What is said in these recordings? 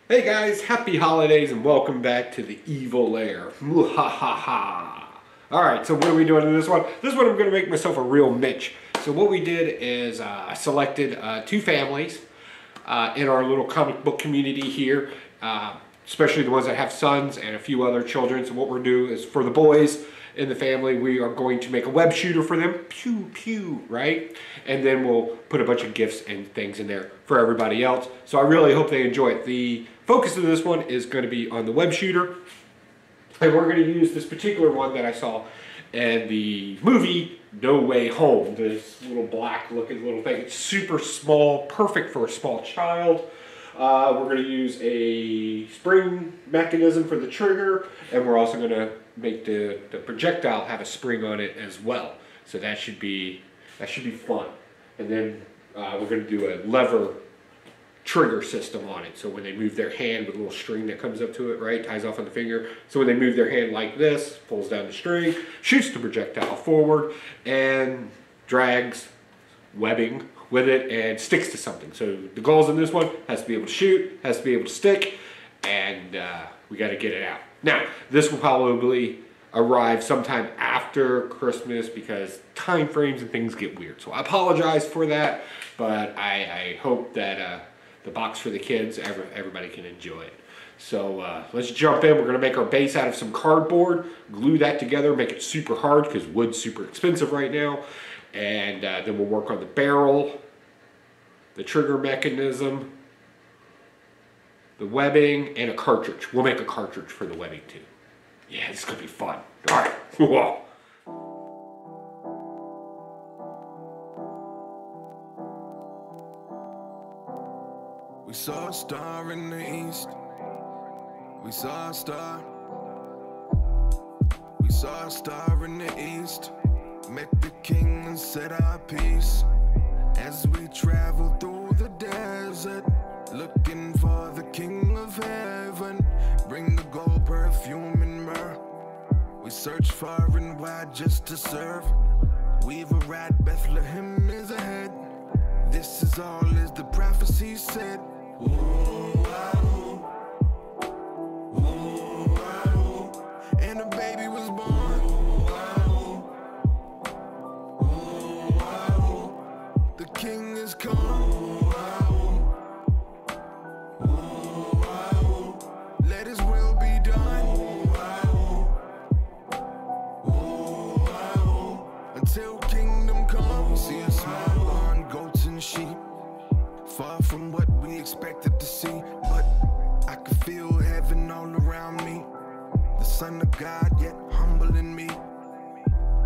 Hey guys, happy holidays and welcome back to the Evil Lair. Alright, so what are we doing in this one? This one I'm going to make myself a real Mitch. So what we did is I selected two families in our little comic book community here, especially the ones that have sons and a few other children. So what we're doing is for the boys in the family, we are going to make a web shooter for them, pew pew, right? And then we'll put a bunch of gifts and things in there for everybody else. So I really hope they enjoy it. The focus of this one is going to be on the web shooter, and we're going to use this particular one that I saw in the movie No Way Home. This little black looking little thing. It's super small, perfect for a small child. We're going to use a spring mechanism for the trigger, and we're also going to make the projectile have a spring on it as well. So that should be fun. And then we're going to do a lever trigger system on it. So when they move their hand with a little string that comes up to it, right, ties off on the finger. So when they move their hand like this, pulls down the string, shoots the projectile forward, and drags webbing with it and sticks to something. So the goals in this one has to be able to shoot, has to be able to stick, and we got to get it out. Now, this will probably arrive sometime after Christmas because time frames and things get weird. So I apologize for that, but I hope that the box for the kids, everybody can enjoy it. So let's jump in. We're going to make our base out of some cardboard, glue that together, make it super hard because wood's super expensive right now. And then we'll work on the barrel, the trigger mechanism, the webbing, and a cartridge. We'll make a cartridge for the webbing too. Yeah, this is going to be fun. All right. Whoa. We saw a star in the east. We saw a star. We saw a star in the east. Met the king and said our piece. As we traveled through the desert, looking for the king of heaven. Bring the gold, perfume, and myrrh. We search far and wide just to serve. We've arrived, Bethlehem is ahead. This is all as the prophecy said. And a baby was born. The king is come. Let his will be done. Until kingdom come. We see a small barn, goats and sheep. Far from what we expected to see, but I could feel heaven all around me. The Son of God, yet humble in me.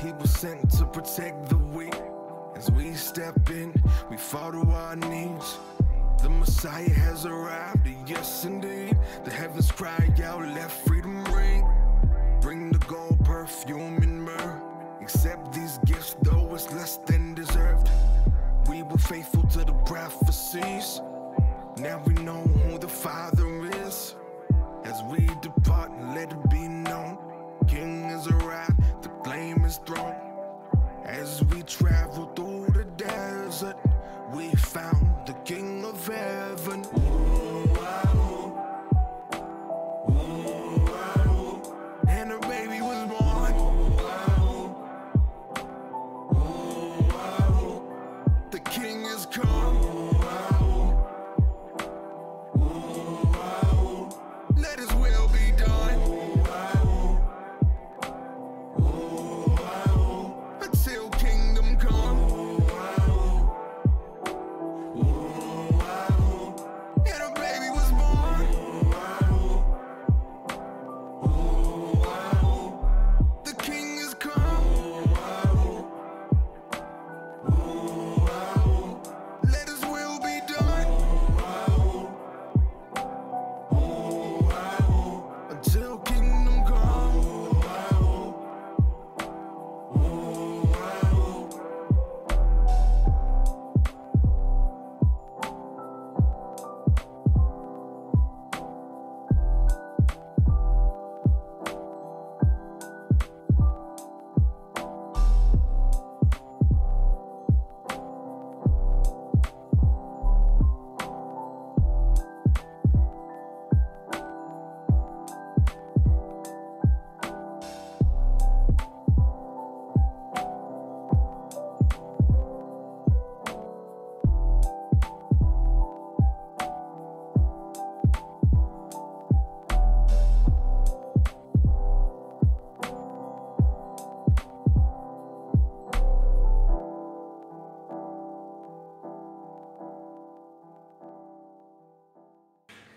He was sent to protect the weak. As we step in, we fall to our knees. The Messiah has arrived, yes indeed. The heavens cry out, let freedom ring. Bring the gold, perfume, and myrrh. Accept these gifts, though it's less than deserved. We were faithful to the prophecies. Now we know who the Father is. As we depart, let it be known. King has arrived, to claim his throne. As we travel through the desert, we found the King of heaven. And a baby was born.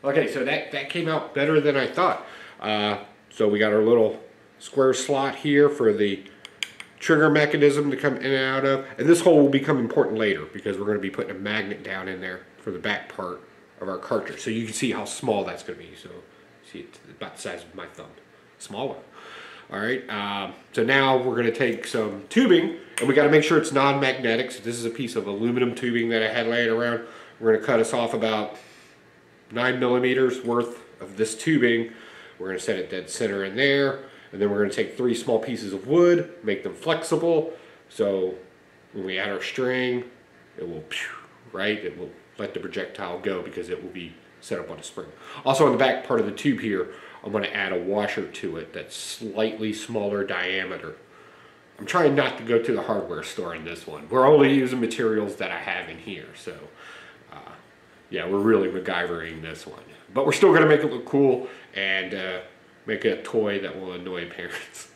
Okay, so that came out better than I thought. So we got our little square slot here for the trigger mechanism to come in and out of. And this hole will become important later because we're going to be putting a magnet down in there for the back part of our cartridge. So you can see how small that's going to be. So see, it's about the size of my thumb. Small one. All right, so now we're going to take some tubing, and we got to make sure it's non-magnetic. So this is a piece of aluminum tubing that I had laying around. We're going to cut us off about 9 millimeters worth of this tubing. We're going to set it dead center in there, and then we're going to take 3 small pieces of wood, make them flexible, so when we add our string, it will, right, it will let the projectile go because it will be set up on a spring. Also on the back part of the tube here, I'm going to add a washer to it that's slightly smaller diameter. I'm trying not to go to the hardware store in this one. We're only using materials that I have in here, so yeah, we're really MacGyvering this one. But we're still going to make it look cool and make a toy that will annoy parents.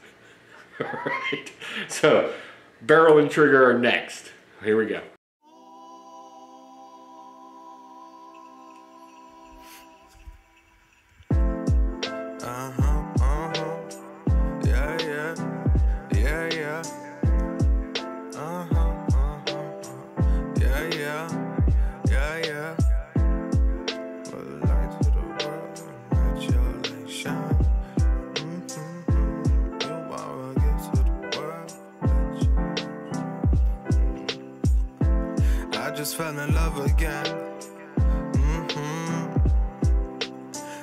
Alright, so barrel and trigger are next. Here we go. Just fell in love again.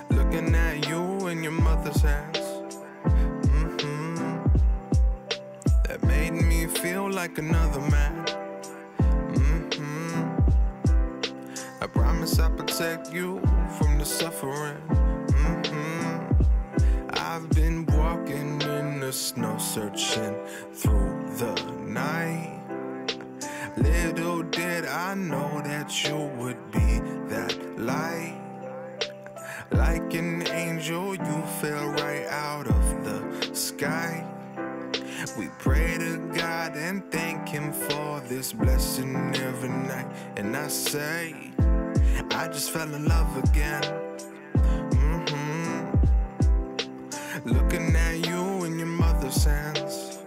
Looking at you in your mother's hands. That made me feel like another man. I promise I'll protect you from the suffering. I've been walking in the snow, searching through the night. Little did I know that you would be that light. Like an angel, you fell right out of the sky. We pray to God and thank Him for this blessing every night. And I say, I just fell in love again. Looking at you in your mother's hands.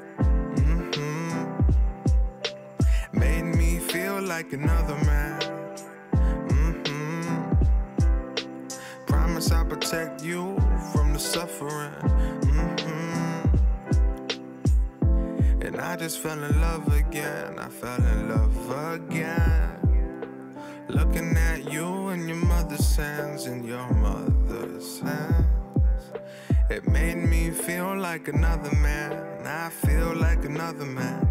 Made me feel like another man. Promise I'll protect you from the suffering. And I just fell in love again. I fell in love again. Looking at you in your mother's hands, in your mother's hands. It made me feel like another man. I feel like another man.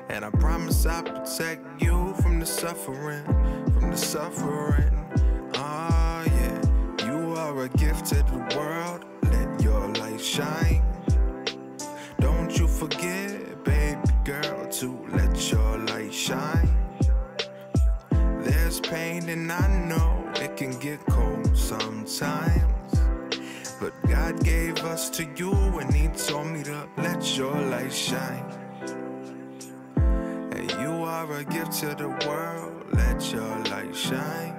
And I promise I'll protect you from the suffering, from the suffering. Oh yeah, you are a gift to the world. Let your light shine. Don't you forget, baby girl, to let your light shine. There's pain and I know it can get cold sometimes. But God gave us to you and He told me to let your light shine. You are a gift to the world, let your light shine.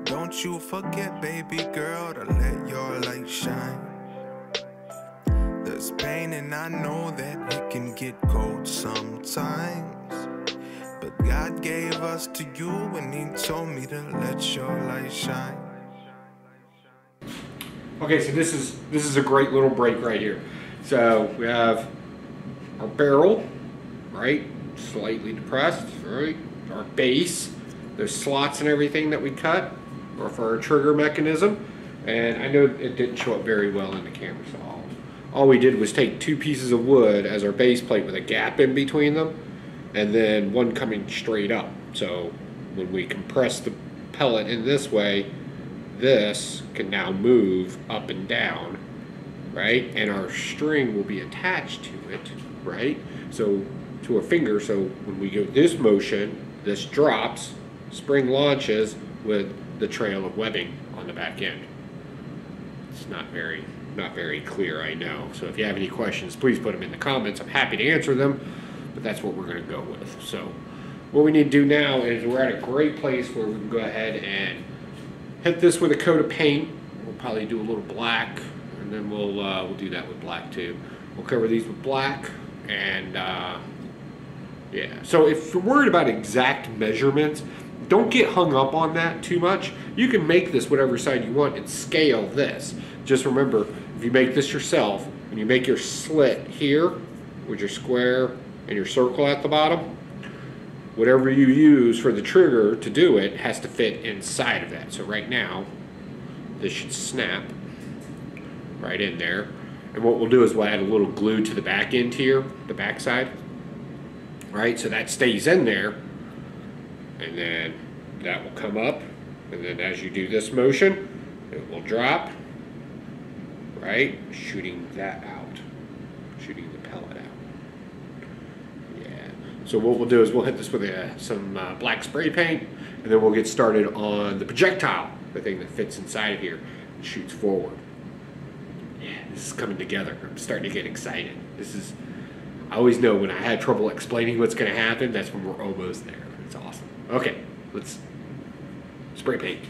Don't you forget, baby girl, to let your light shine. There's pain and I know that it can get cold sometimes. But God gave us to you and He told me to let your light shine. Okay, so this is a great little break right here. So we have our barrel, right, slightly depressed, right, our base, there's slots and everything that we cut, or for our trigger mechanism, and I know it didn't show up very well in the camera, so all we did was take 2 pieces of wood as our base plate with a gap in between them, and then one coming straight up. So when we compress the pellet in this way, this can now move up and down, right, and our string will be attached to it, right, so to a finger, so when we go this motion, this drops, spring launches with the trail of webbing on the back end. It's not very clear, I know. So if you have any questions, please put them in the comments. I'm happy to answer them, but that's what we're going to go with. So what we need to do now is we're at a great place where we can go ahead and hit this with a coat of paint. We'll probably do a little black, and then we'll do that with black too. We'll cover these with black, and yeah. So if you're worried about exact measurements, don't get hung up on that too much. You can make this whatever side you want and scale this. Just remember, if you make this yourself, when you make your slit here with your square and your circle at the bottom, whatever you use for the trigger to do it has to fit inside of that. So right now, this should snap right in there. And what we'll do is we'll add a little glue to the back end here, the back side, right? So that stays in there, and then that will come up, and then as you do this motion, it will drop, right? Shooting that out, shooting the pellet out. So what we'll do is we'll hit this with some black spray paint, and then we'll get started on the projectile, the thing that fits inside of here and shoots forward. Yeah, this is coming together. I'm starting to get excited. I always know when I had trouble explaining what's going to happen, that's when we're almost there. It's awesome. Okay, let's spray paint.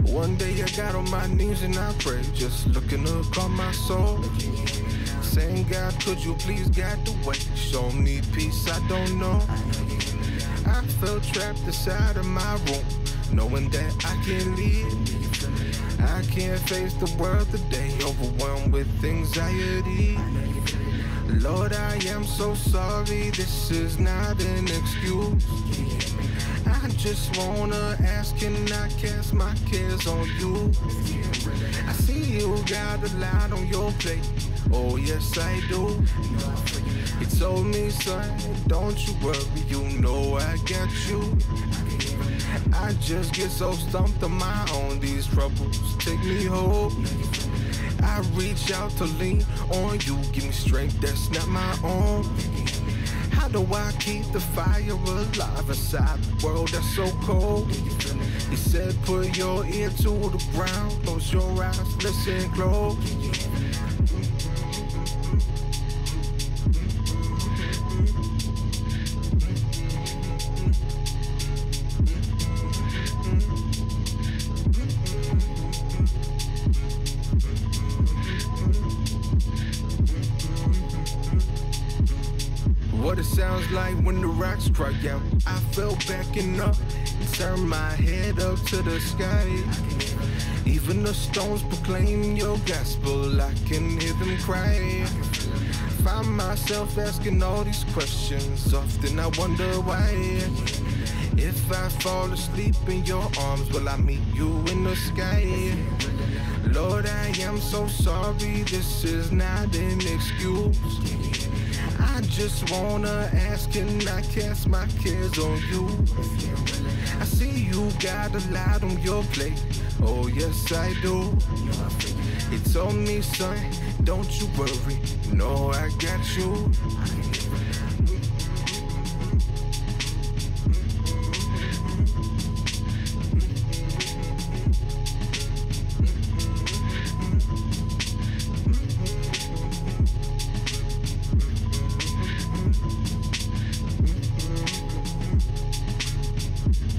One day I got on my knees and I prayed, just looking up on my soul, saying, God, could you please guide the way, show me peace I don't know. I felt trapped inside of my room, knowing that I can't leave. I can't face the world today, overwhelmed with anxiety. Lord, I am so sorry, this is not an excuse. I just wanna ask, can I cast my cares on you? I see you got a lot on your plate, oh yes I do. He told me, son, don't you worry, you know I got you. I just get so stumped on my own, these troubles take me home. I reach out to lean on you, give me strength that's not my own. How do I keep the fire alive inside the world that's so cold? He said put your ear to the ground, close your eyes, listen close. What it sounds like when the rocks cry out. I fell backing up and turned my head up to the sky. Even the stones proclaim your gospel, I can hear them cry. Find myself asking all these questions, often I wonder why. If I fall asleep in your arms, will I meet you in the sky? Lord, I am so sorry, this is not an excuse. I just wanna ask, can I cast my cares on you? I see you got a lot on your plate, oh yes I do. He told me, son, don't you worry, you know I got you.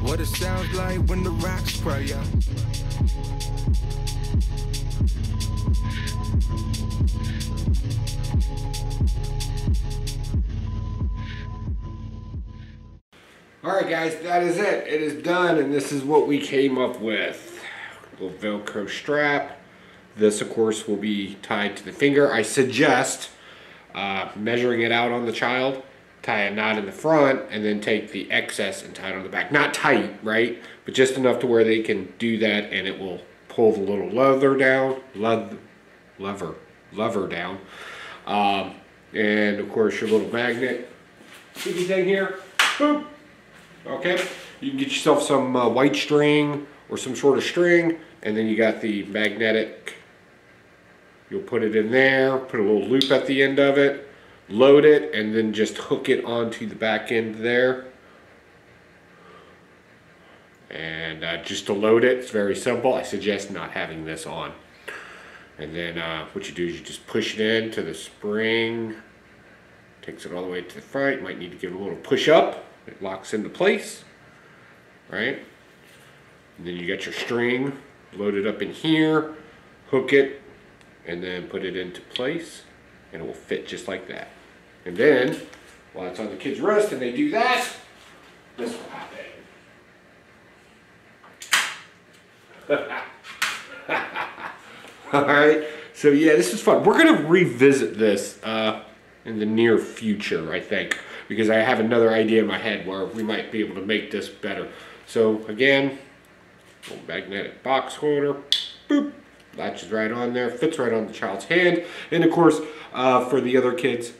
What it sounds like when the rocks cry out. Alright guys, that is it. It is done, and this is what we came up with. A little Velcro strap. This, of course, will be tied to the finger. I suggest measuring it out on the child. Tie a knot in the front, and then take the excess and tie it on the back. Not tight, right? But just enough to where they can do that, and it will pull the little lever down. Lever down. And of course your little magnet sticky thing here. Boop. Okay. You can get yourself some white string or some sort of string, and then you got the magnetic. You'll put it in there. Put a little loop at the end of it. load it, and then just hook it onto the back end there. And just to load it, it's very simple. I suggest not having this on. And then what you do is you just push it into the spring. Takes it all the way to the front. You might need to give it a little push up. It locks into place, right? And then you got your string loaded up in here. Hook it, and then put it into place, and it will fit just like that. And then, while it's on the kid's wrist and they do that, this will happen. Alright, so yeah, this is fun. We're going to revisit this in the near future, I think, because I have another idea in my head where we might be able to make this better. So again, little magnetic box holder, boop, latches right on there, fits right on the child's hand. And of course, for the other kids,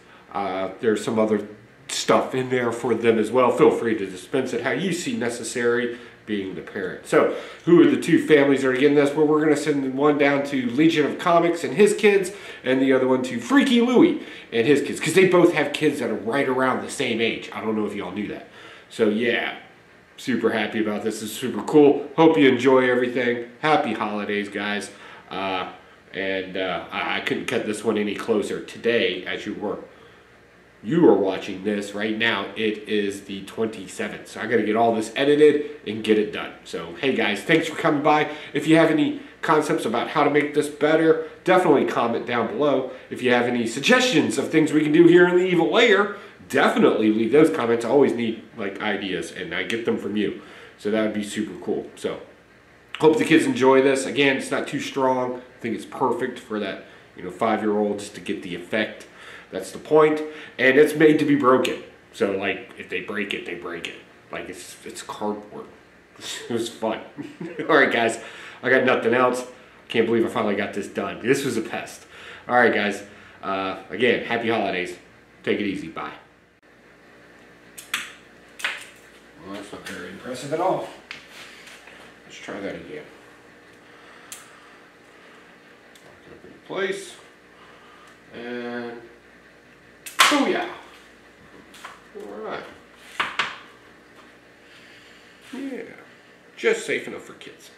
there's some other stuff in there for them as well. Feel free to dispense it how you see necessary, being the parent. So, who are the two families that are getting this? Well, we're going to send one down to Legion of Comics and his kids, and the other one to Freaky Louie and his kids, because they both have kids that are right around the same age. I don't know if y'all knew that. So yeah, super happy about this. This is super cool. Hope you enjoy everything. Happy holidays, guys. I couldn't cut this one any closer today as you are watching this right now. It is the 27th, so I got to get all this edited and get it done. So hey guys, thanks for coming by. If you have any concepts about how to make this better, definitely comment down below. If you have any suggestions of things we can do here in the Evil Lair, definitely leave those comments. I always need like ideas, and I get them from you, so that would be super cool. So hope the kids enjoy this. Again, it's not too strong. I think it's perfect for that 5-year-old, just to get the effect. That's the point. And it's made to be broken. So like, if they break it, they break it. Like, it's cardboard. It was fun. Alright guys, I got nothing else. Can't believe I finally got this done. This was a pest. Alright guys, again, happy holidays. Take it easy. Bye. Well, that's not very impressive at all. Let's try that again. Lock it up in place. And booyah! Alright. Yeah. Just safe enough for kids.